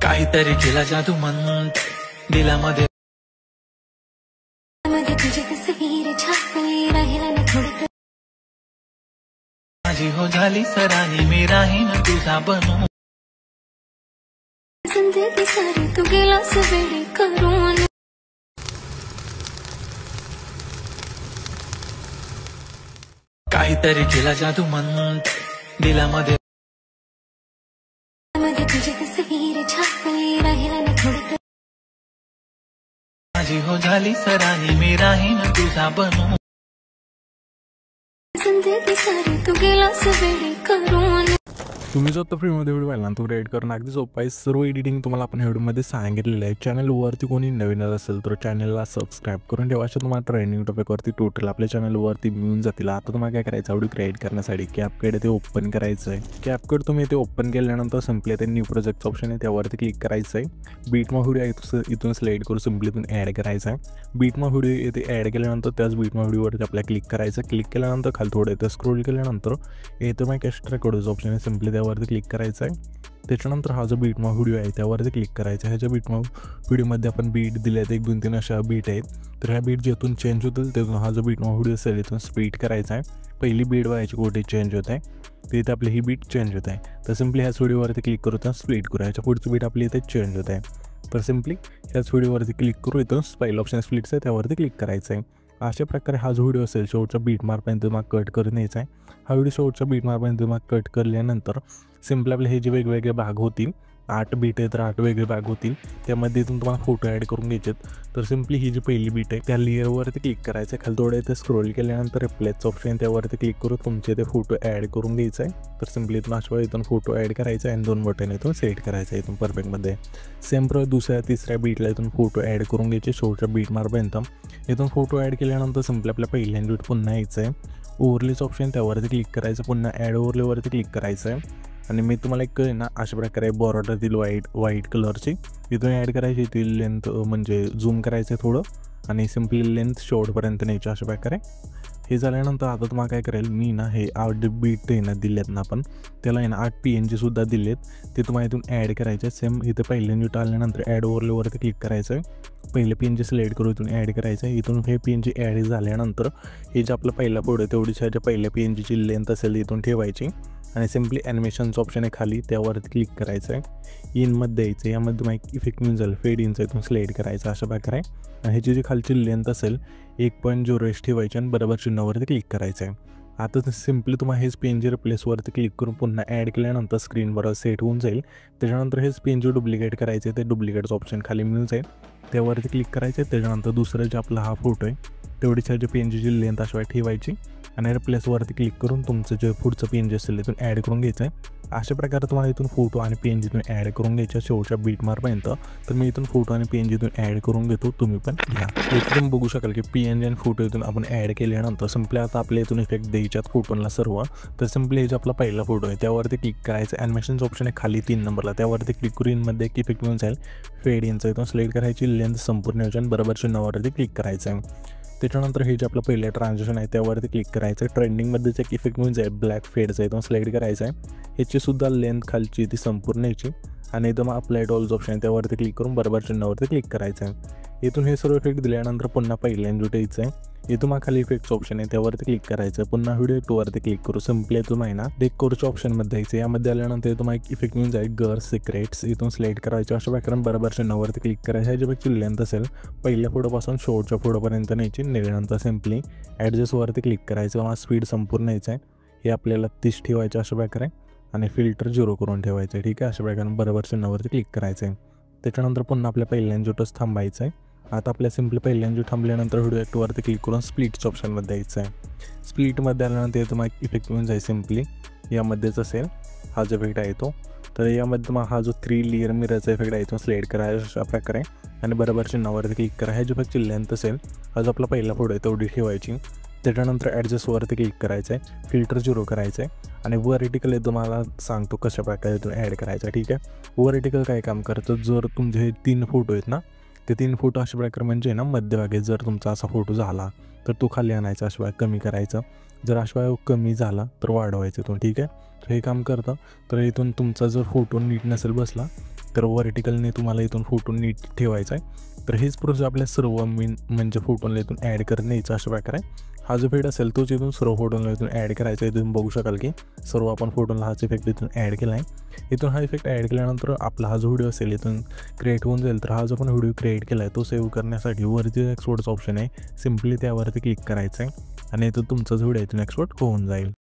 काहीतरी केला जादू मंत्र दिलामध्ये तुझी तस्वीर छापली राहिला ना थोडं माझी हो झाली सराही मी राहीन तुझा बनू जिंदगी सारी तू गेलास वेडी करून काहीतरी केला जादू मंत्र दिलामध्ये तुझी तस्वीर छापली राहिला ना थोडं माझी हो झाली सराही मी राहीन तुझा बनू जिंदगी सारी तू गेलास वेडी करून तुम्ही जो आता फ्रीमध्ये व्हिडिओ पाहिला तो एडिट करणं अगदी सोपं आहे। सर्व एडिटिंग तुम्हाला आपण व्हिडिओमध्ये सांगितलेलं आहे। चॅनलवरती कोणी नवीन असेल तर चॅनलला सबस्क्राईब करून ठेवा। अशा तुम्हाला ट्रेनिंग टॉपिकवरती टोटल आपल्या चॅनलवरती मिळून जातील। आता तुम्हाला काय करायचं व्हिडिओ क्रिएट करण्यासाठी कॅपकट ते ओपन करायचं आहे। कॅपकट तुम्ही ते ओपन केल्यानंतर सिम्पली ते न्यू प्रोजेक्ट ऑप्शन आहे त्यावरती क्लिक करायचं आहे। बीटमा व्हिडिओ इथून सिलेक्ट करून सिम्पली इथून ॲड करायचा आहे। बीटमा व्हिडिओ इथे ॲड केल्यानंतर त्याच बीटमा व्हिडिओवरती आपल्याला क्लिक करायचं। क्लिक केल्यानंतर खाली थोडं इथं स्क्रोल केल्यानंतर इथं मग एक्स्ट्रा कोडचं ऑप्शन आहे सिम्पली त्यावरती क्लिक करायचं आहे। त्याच्यानंतर हा जो बीटमा व्हिडिओ आहे त्यावरती क्लिक करायचा आहे। ह्याच्या बीटमा व्हिडिओमध्ये आपण बीट दिले आहेत 1 2 3 अशा बीट आहेत। तर ह्या बीट जेथून चेंज होतील तेथून हा जो बीटमा व्हिडिओ असेल इथून स्प्लिट करायचा आहे। पहिली बीट व्हायची कुठे चेंज होत आहे तिथे आपली ही बीट चेंज होत आहे। तर सिम्पली ह्याच व्हिडिओवरती क्लिक करू तर स्प्लिट करू। ह्याच्या पुढची बीट आपली इथे चेंज होत आहे। तर सिम्पली ह्याच व्हिडिओवरती क्लिक करू इथून स्पाईल ऑप्शन स्प्लिटचं आहे त्यावरती क्लिक करायचं आहे। अशा प्रकारे हा जो व्हिडिओ असेल शेवटच्या बीट मार्कपर्यंत तुम्हाला कट करून यायचा आहे। हा व्हिडिओ शेवटच्या बीट मार्कपर्यंत तुम्हाला कट करल्यानंतर सिम्पली आपले हे जे वेगवेगळे भाग होतील 8 बीट आहेत तर 8 वेगळे भाग होतील त्यामध्ये इथून तुम्हाला फोटो ॲड करून घ्यायचे। तर सिम्पली ही जी पहिली बीट आहे त्या लेअरवरती क्लिक करायचं आहे। खाली थोडं इथे स्क्रोल केल्यानंतर रिप्लेसचं ऑप्शन त्यावरती क्लिक करून तुमचे ते फोटो ॲड करून घ्यायचं आहे। तर सिम्पली इथून अशा इथून फोटो ॲड करायचा आहे आणि 2 बटन इथून सेट करायचं आहे इथून परफेक्टमध्ये। सेम दुसऱ्या तिसऱ्या बीटला इथून फोटो ॲड करून घ्यायचे शेवटच्या बीट मार्कपर्यंत। इथून फोटो ॲड केल्यानंतर सिम्पली आपल्या पहिल्या बीट पुन्हा यायचं आहे। ओव्हरलेचं ऑप्शन त्यावरती क्लिक करायचं पुन्हा ॲड ओव्हरलेवरती क्लिक करायचं आहे आणि मी तुम्हाला एक ना अशा प्रकारे बॉर्डर दिली व्हाईट कलरची इथून ॲड करायची। ती लेंथ म्हणजे झूम करायचं आहे थोडं आणि सिम्पली लेंथ शेवटपर्यंत न्यायची अशा प्रकारे। हे झाल्यानंतर आता तुम्हाला काय करेल मी ना हे 8 बीट आहे ना दिलेत ना आपण त्याला आहे ना 8 PNG सुद्धा दिलेत ते तुम्हाला इथून ॲड करायचे। सेम इथं पहिल्या बीट आल्यानंतर ॲड ओव्हरलेवरती क्लिक करायचं आहे। पहिले PNG सिलेक्ट करून इथून ॲड करायचं आहे। इथून हे PNG ॲड झाल्यानंतर हे जे आपलं पहिला फोटो तेवढीच ह्याच्या पहिल्या PNGची लेंथ असेल इथून ठेवायची आणि सिम्पली ॲनिमेशनचं ऑप्शन आहे खाली त्यावरती क्लिक करायचं आहे। इनमध्ये यायचं यामध्ये तुम्हाला एक इफेक्ट मिळून जाईल फेड इनचा इथून सिलेक्ट करायचं अशा प्रकारे आणि ह्याची जी खालची लेंथ असेल 1.0 ठेवायची आणि बरोबर चिन्हावरती क्लिक करायचं आहे। आता सिम्पली तुम्हाला हेच PNG रिप्लेसवरती क्लिक करून पुन्हा ॲड केल्यानंतर स्क्रीनवर सेट होऊन जाईल। त्याच्यानंतर हेच PNG डुप्लिकेट करायचे ते डुप्लिकेटचं ऑप्शन खाली मिळून जाईल त्यावरती क्लिक करायचं आहे। त्याच्यानंतर दुसरं जे आपला हा फोटो आहे तेवढीच ह्याची PNGची लेंथ अशा ठेवायची आणि रिप्लेसवरती क्लिक करून तुमचं जे पुढचं PNG असेल इथून ॲड करून घ्यायचं आहे। अशा प्रकारे तुम्हाला इथून फोटो आणि PNG इथून ॲड करून घ्यायच्या शेवटच्या बीट मार्कपर्यंत। तर मी इथून फोटो आणि PNG इथून ॲड करून घेतो तुम्ही पण घ्या। इथून बघू शकाल की PNG आणि फोटो इथून आपण ॲड केल्यानंतर सिम्पली आता आपल्या इथून इफेक्ट द्यायच्यात फोटोला सर्व। तर सिम्पली हे जे आपला पहिला फोटो आहे त्यावरती क्लिक करायचं ॲनिमेशनचं ऑप्शन आहे खाली 3 नंबरला त्यावरती क्लिक करून इनमध्ये एक इफेक्ट मिळून जाईल फेड इनचा इथून सिलेक्ट करायची लेंथ संपूर्ण योजना बरोबर चिन्हावरती क्लिक करायचं आहे। त्याच्यानंतर हे जे आपलं पहिलं ट्रान्झॅक्शन आहे त्यावरती क्लिक करायचं आहे। ट्रेंडिंगमध्येच एक इफेक्ट मिळून जाईल ब्लॅक फेडचा इथून सिलेक्ट करायचं आहे। ह्याची सुद्धा लेंथ खालची ती संपूर्ण यायची आणि इथं मग अप्लाय टॉल्स ऑप्शन आहे त्यावरती क्लिक करून बरोबर चिन्हावरती क्लिक करायचं आहे। इथून हे सर्व इफेक्ट दिल्यानंतर पुन्हा पहिल्यांदा यायचं आहे। इथून मग खाली इफेक्टचं ऑप्शन आहे त्यावरती क्लिक करायचं पुन्हा व्हिडिओ 2 वरती क्लिक करू सिम्पली इथून आहे ना डेकोरच्या ऑप्शनमध्ये यायचं यामध्ये आल्यानंतर तुम्हाला एक इफेक्ट मिळून जाईल गर्ल सिक्रेट्स इथून सिलेक्ट करायचं अशा प्रकारे बरोबर चिन्हावरती क्लिक करायचं। ह्याच्यापेक्षा लेंथ असेल पहिल्या फोटोपासून शेवटच्या फोटोपर्यंत न्यायची नेल्यानंतर सिम्पली ॲडजस्टवरती क्लिक करायचं किंवा स्पीड संपूर्ण यायचं आहे हे आपल्याला 30 ठेवायचं अशा प्रकारे आणि फिल्टर 0 करून ठेवायचं आहे। ठीक आहे अशा प्रकारे बरोबर चिन्हावरती क्लिक करायचं आहे। त्याच्यानंतर पुन्हा आपल्या पहिल्यांजोटच थांबायचं आहे। आता आपल्या सिम्पली पहिल्यांदा थांबल्यानंतर व्हिडिओ 2 वरती क्लिक करून स्प्लिटच्या ऑप्शनमध्ये यायचं आहे। स्प्लिटमध्ये आल्यानंतर तुम्हाला एक इफेक्ट मिळून जाईल सिम्पली यामध्येच असेल हा जो इफेक्ट आहे तो। तर यामध्ये तुम्हाला हा जो 3 लेअर मिररचा इफेक्ट आहे तो सिलेक्ट करायचा अशा प्रकारे आणि बरोबर चिन्हावरती क्लिक करा। ह्या जो इफेक्टची लेंथ असेल हा जो आपला पहिला फोटो आहे तेवढी ठेवायची। त्याच्यानंतर ॲडजस्टवरती क्लिक करायचं आहे फिल्टर 0 करायचं आहे आणि व्हर्टिकल आहे तुम्हाला सांगतो कशा प्रकारे तुम्ही ॲड करायचा। ठीक आहे व्हर्टिकल काय काम करतं जर तुमचे हे 3 फोटो आहेत ना ते 3 फोटो अशा प्रकारे म्हणजे ना मध्यभागी जर तुमचा असा फोटो झाला तर तो खाली आणायचा अशा कमी करायचं जर अशा कमी झाला तर वाढवायचं तो। ठीक आहे तर हे काम करतं। तर इथून तुमचा जर फोटो नीट नसेल बसला तर व्हर्टिकलने तुम्हाला इथून फोटो नीट ठेवायचा आहे. तर हेच प्रोसेस आपल्या सर्व मेन म्हणजे फोटोला इथून ॲड करणे यायचं अशा प्रकारे. हा जो इफेक्ट असेल तोच इथून सर्व फोटोला इथून ॲड करायचा आहे. इथून बघू शकाल की सर्व आपण फोटोला हाच इफेक्ट इथून ॲड केला आहे. इथून हा इफेक्ट ॲड केल्यानंतर आपला हा जो व्हिडिओ असेल इथून क्रिएट होऊन जाईल. तर हा जो आपण व्हिडिओ क्रिएट केला आहे तो सेव्ह करण्यासाठी वरती एक्सपोर्टचा ऑप्शन आहे, सिम्पली त्यावरती क्लिक करायचं आहे आणि इथं तुमचा जो व्हिडिओ इथून एक्सपोर्ट होऊन जाईल.